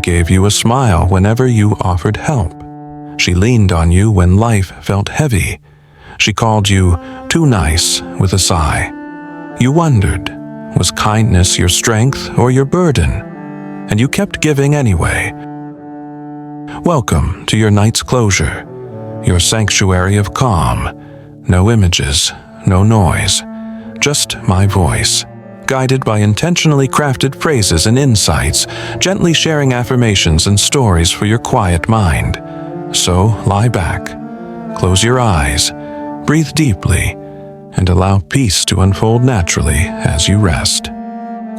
gave you a smile whenever you offered help. She leaned on you when life felt heavy. She called you too nice with a sigh. You wondered, was kindness your strength or your burden? And you kept giving anyway. Welcome to your night's closure, your sanctuary of calm. No images, no noise, just my voice, guided by intentionally crafted phrases and insights, gently sharing affirmations and stories for your quiet mind. So lie back, close your eyes, breathe deeply, and allow peace to unfold naturally as you rest.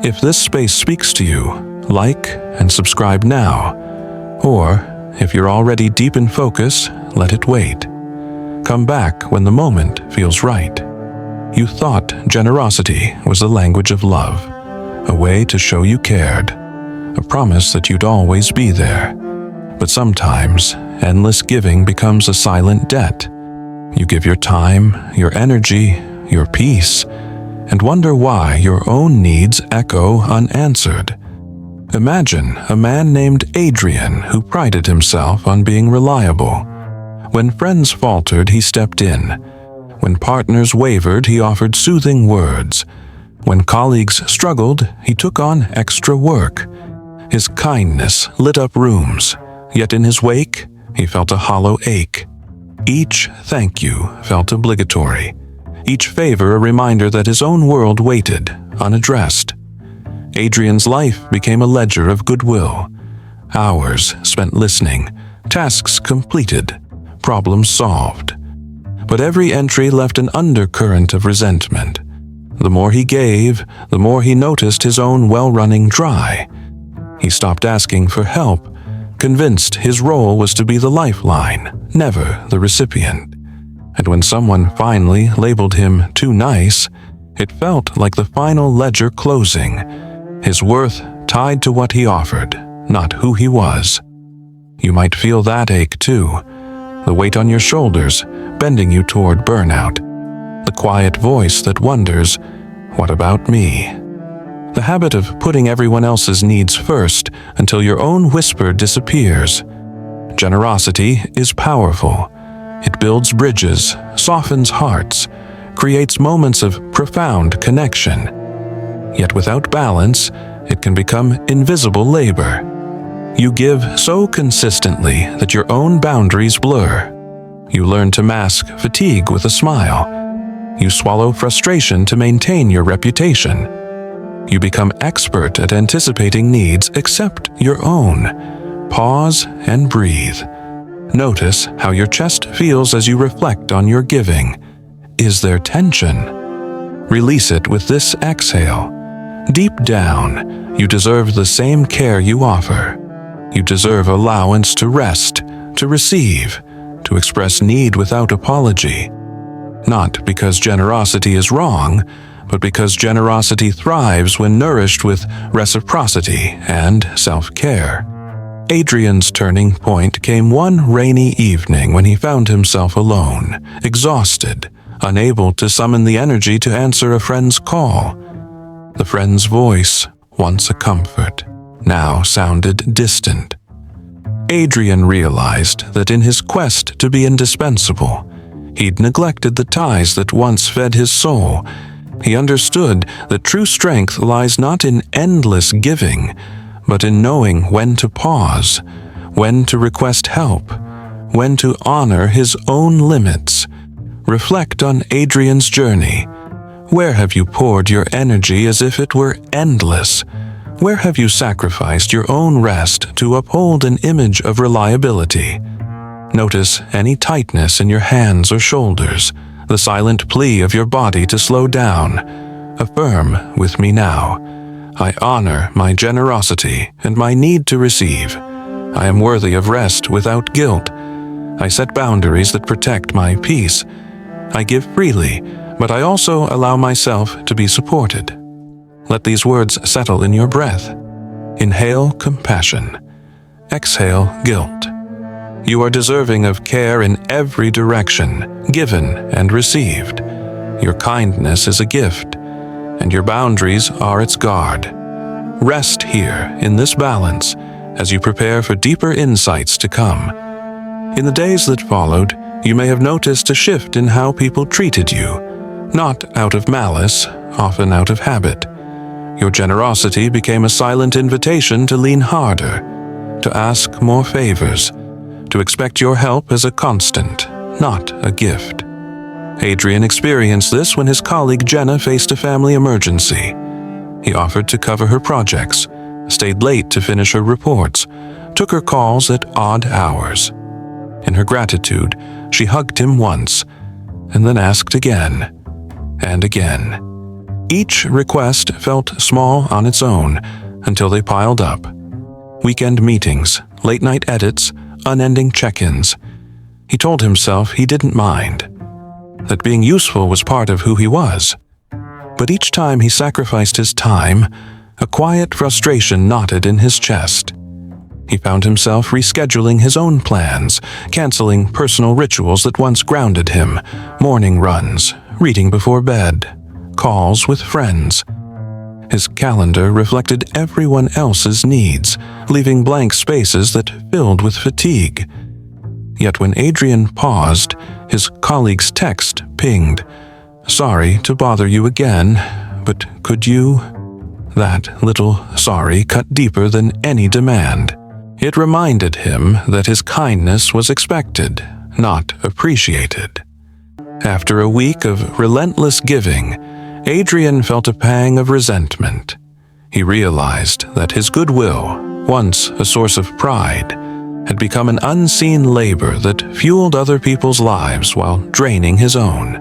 If this space speaks to you, like and subscribe now. Or, if you're already deep in focus, let it wait. Come back when the moment feels right. You thought generosity was the language of love, a way to show you cared, a promise that you'd always be there. But sometimes, endless giving becomes a silent debt. You give your time, your energy, your peace, and wonder why your own needs echo unanswered. Imagine a man named Adrian who prided himself on being reliable. When friends faltered, he stepped in. When partners wavered, he offered soothing words. When colleagues struggled, he took on extra work. His kindness lit up rooms, yet in his wake, he felt a hollow ache. Each thank you felt obligatory. Each favor a reminder that his own world waited, unaddressed. Adrian's life became a ledger of goodwill. Hours spent listening, tasks completed, problems solved. But every entry left an undercurrent of resentment. The more he gave, the more he noticed his own well running dry. He stopped asking for help, convinced his role was to be the lifeline, never the recipient. And when someone finally labeled him too nice, it felt like the final ledger closing, his worth tied to what he offered, not who he was. You might feel that ache too, the weight on your shoulders bending you toward burnout, the quiet voice that wonders, what about me? The habit of putting everyone else's needs first until your own whisper disappears. Generosity is powerful. It builds bridges, softens hearts, creates moments of profound connection. Yet without balance, it can become invisible labor. You give so consistently that your own boundaries blur. You learn to mask fatigue with a smile. You swallow frustration to maintain your reputation. You become expert at anticipating needs except your own. Pause and breathe. Notice how your chest feels as you reflect on your giving. Is there tension? Release it with this exhale. Deep down, you deserve the same care you offer. You deserve allowance to rest, to receive, to express need without apology. Not because generosity is wrong, but because generosity thrives when nourished with reciprocity and self-care. Adrian's turning point came one rainy evening when he found himself alone, exhausted, unable to summon the energy to answer a friend's call. The friend's voice, once a comfort, now sounded distant. Adrian realized that in his quest to be indispensable, he'd neglected the ties that once fed his soul. He understood that true strength lies not in endless giving, but in knowing when to pause, when to request help, when to honor his own limits. Reflect on Adrian's journey. Where have you poured your energy as if it were endless? Where have you sacrificed your own rest to uphold an image of reliability? Notice any tightness in your hands or shoulders, the silent plea of your body to slow down. Affirm with me now. I honor my generosity and my need to receive. I am worthy of rest without guilt. I set boundaries that protect my peace. I give freely, but I also allow myself to be supported. Let these words settle in your breath. Inhale compassion. Exhale guilt. You are deserving of care in every direction, given and received. Your kindness is a gift, and your boundaries are its guard. Rest here in this balance, as you prepare for deeper insights to come. In the days that followed, you may have noticed a shift in how people treated you, not out of malice, often out of habit. Your generosity became a silent invitation to lean harder, to ask more favors, to expect your help as a constant, not a gift. Adrian experienced this when his colleague Jenna faced a family emergency. He offered to cover her projects, stayed late to finish her reports, took her calls at odd hours. In her gratitude, she hugged him once, and then asked again and again. Each request felt small on its own until they piled up. Weekend meetings, late-night edits, unending check-ins. He told himself he didn't mind, that being useful was part of who he was. But each time he sacrificed his time, a quiet frustration knotted in his chest. He found himself rescheduling his own plans, canceling personal rituals that once grounded him, morning runs, reading before bed, calls with friends. His calendar reflected everyone else's needs, leaving blank spaces that filled with fatigue. Yet when Adrian paused, his colleague's text pinged. "Sorry to bother you again, but could you?" That little sorry cut deeper than any demand. It reminded him that his kindness was expected, not appreciated. After a week of relentless giving, Adrian felt a pang of resentment. He realized that his goodwill, once a source of pride, had become an unseen labor that fueled other people's lives while draining his own.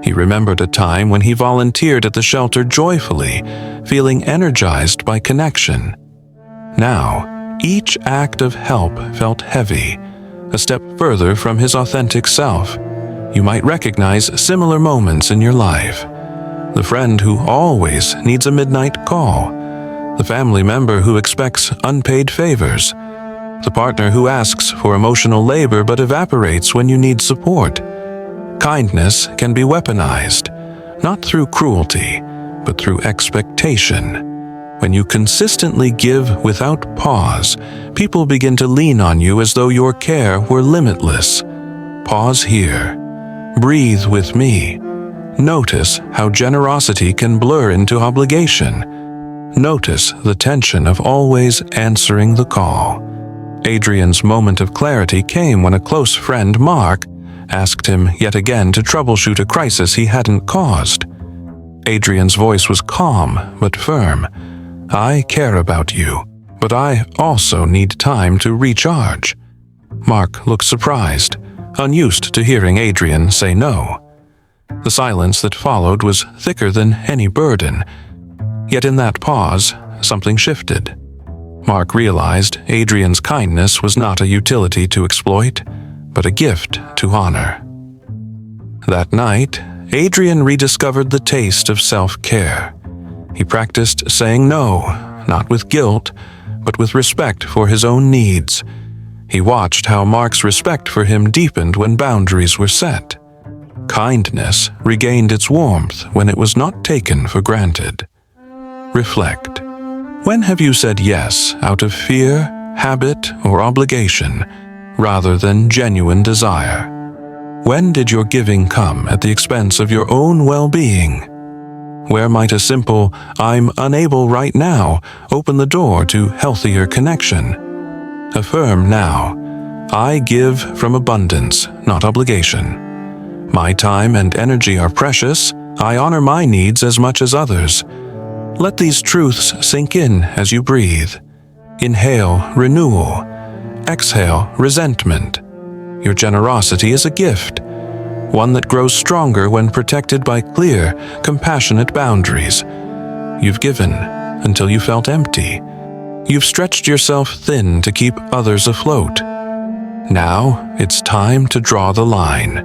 He remembered a time when he volunteered at the shelter joyfully, feeling energized by connection. Now, each act of help felt heavy, a step further from his authentic self. You might recognize similar moments in your life. The friend who always needs a midnight call, the family member who expects unpaid favors, the partner who asks for emotional labor but evaporates when you need support. Kindness can be weaponized, not through cruelty, but through expectation. When you consistently give without pause, people begin to lean on you as though your care were limitless. Pause here. Breathe with me. Notice how generosity can blur into obligation. Notice the tension of always answering the call. Adrian's moment of clarity came when a close friend, Mark, asked him yet again to troubleshoot a crisis he hadn't caused. Adrian's voice was calm but firm. "I care about you, but I also need time to recharge." Mark looked surprised, unused to hearing Adrian say no. The silence that followed was thicker than any burden. Yet in that pause, something shifted. Mark realized Adrian's kindness was not a utility to exploit, but a gift to honor. That night, Adrian rediscovered the taste of self-care. He practiced saying no, not with guilt, but with respect for his own needs. He watched how Mark's respect for him deepened when boundaries were set. Kindness regained its warmth when it was not taken for granted. Reflect. When have you said yes out of fear, habit, or obligation, rather than genuine desire? When did your giving come at the expense of your own well-being? Where might a simple "I'm unable right now" open the door to healthier connection? Affirm now, "I give from abundance, not obligation. My time and energy are precious. I honor my needs as much as others." Let these truths sink in as you breathe. Inhale renewal. Exhale resentment. Your generosity is a gift, one that grows stronger when protected by clear, compassionate boundaries. You've given until you felt empty. You've stretched yourself thin to keep others afloat. Now it's time to draw the line.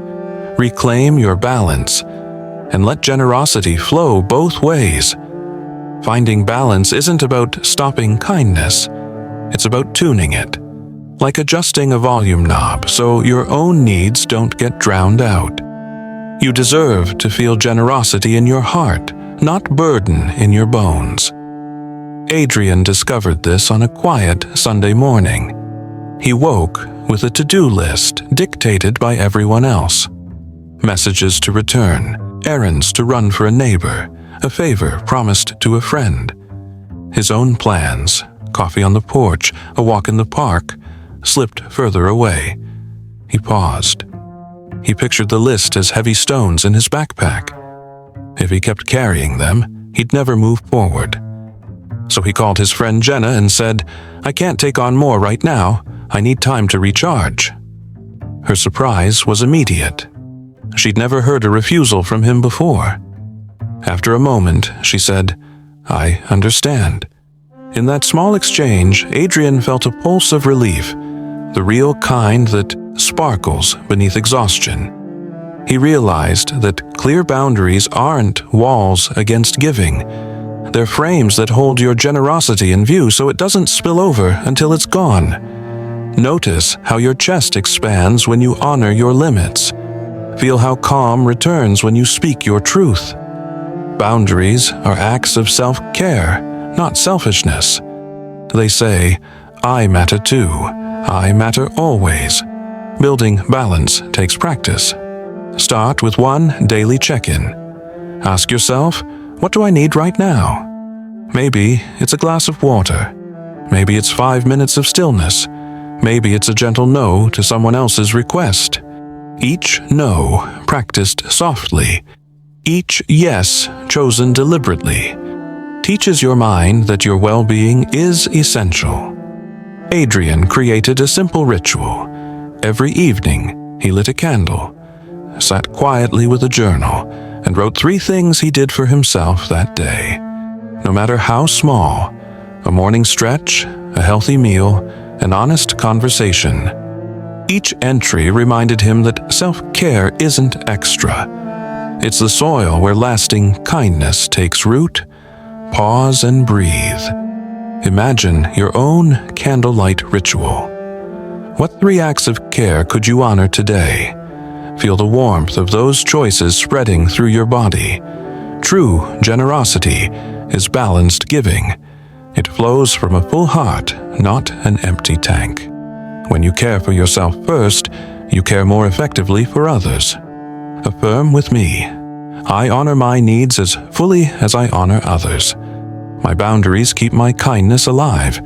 Reclaim your balance and let generosity flow both ways. Finding balance isn't about stopping kindness. It's about tuning it, like adjusting a volume knob so your own needs don't get drowned out. You deserve to feel generosity in your heart, not burden in your bones. Adrian discovered this on a quiet Sunday morning. He woke with a to-do list dictated by everyone else. Messages to return, errands to run for a neighbor, a favor promised to a friend. His own plans, coffee on the porch, a walk in the park, slipped further away. He paused. He pictured the list as heavy stones in his backpack. If he kept carrying them, he'd never move forward. So he called his friend Jenna and said, "I can't take on more right now. I need time to recharge." Her surprise was immediate. She'd never heard a refusal from him before. After a moment, she said, "I understand." In that small exchange, Adrian felt a pulse of relief, the real kind that sparkles beneath exhaustion. He realized that clear boundaries aren't walls against giving. They're frames that hold your generosity in view so it doesn't spill over until it's gone. Notice how your chest expands when you honor your limits. Feel how calm returns when you speak your truth. Boundaries are acts of self-care, not selfishness. They say, "I matter too. I matter always." Building balance takes practice. Start with one daily check-in. Ask yourself, what do I need right now? Maybe it's a glass of water. Maybe it's 5 minutes of stillness. Maybe it's a gentle no to someone else's request. Each no practiced softly. Each yes chosen deliberately teaches your mind that your well-being is essential. Adrian created a simple ritual. Every evening, he lit a candle, sat quietly with a journal, and wrote 3 things he did for himself that day. No matter how small, a morning stretch, a healthy meal, an honest conversation. Each entry reminded him that self-care isn't extra. It's the soil where lasting kindness takes root. Pause and breathe. Imagine your own candlelight ritual. What 3 acts of care could you honor today? Feel the warmth of those choices spreading through your body. True generosity is balanced giving. It flows from a full heart, not an empty tank. When you care for yourself first, you care more effectively for others. Affirm with me. I honor my needs as fully as I honor others. My boundaries keep my kindness alive.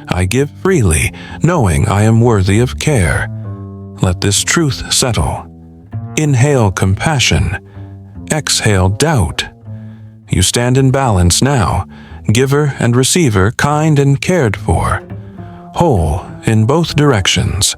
I give freely, knowing I am worthy of care. Let this truth settle. Inhale compassion. Exhale doubt. You stand in balance now, giver and receiver kind and cared for, whole in both directions.